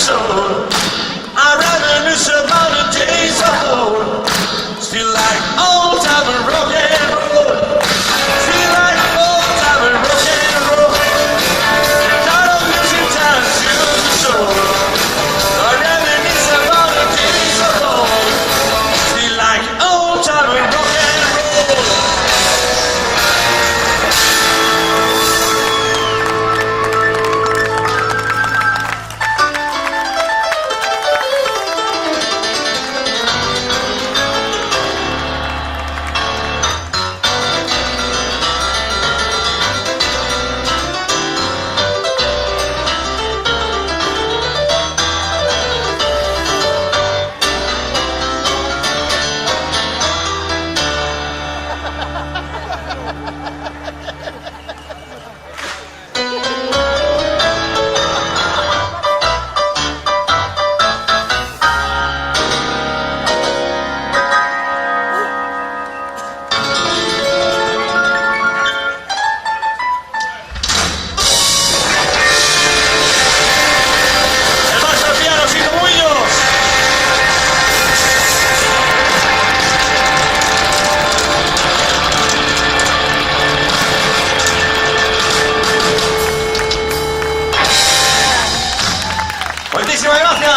soul. I reminisce about the days of old. Still like old time and rock and roll. Still like old time and rock and roll. Kind of music time to the soul. I reminisce about the days of old. Still like old time and rock and roll. Muchísimas gracias.